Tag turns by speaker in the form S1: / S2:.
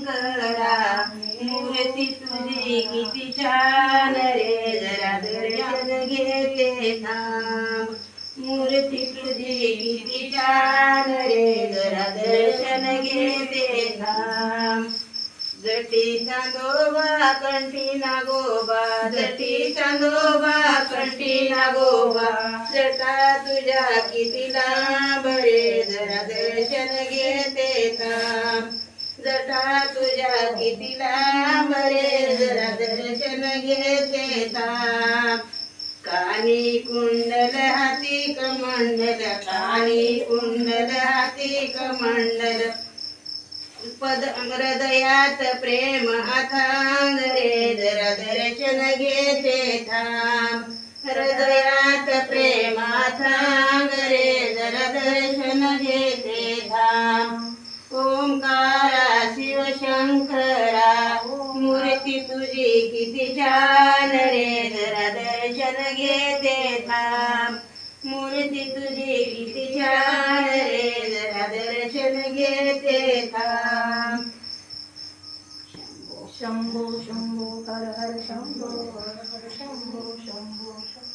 S1: शंकरा मूर्ती तुझी किती छान रे जरा दर्शन घेते थांब मूर्ती तुझी किती छान रे जरा दर्शन घेते थांब जटी चांदोबा कंठी नागोबा जटी चांदोबा कंठी नागोबा जटा तुझ्या किती लांब रे जरा दर्शन घेते थांब जटा तुझ्या किती लांब रे जरा दर्शन घेते थांब कानी कुंडल हाती कमंडल कानी कुंडल हाती कमंडल पद हृदयात प्रेम अथांग रे जरा दर्शन घेते थांब हृदयात प्रेम अथांग रे जरा दर्शन घेते थांब ओंकारा शिवशंकरा मूर्ती तुझी किती छान रे जरा दर्शन घेते थांब मूर्ती तुझी किती छान रे जरा दर्शन घेते थांब
S2: शंभो शंभो हर हर शंभो हर हर शंभो शंभो शंभो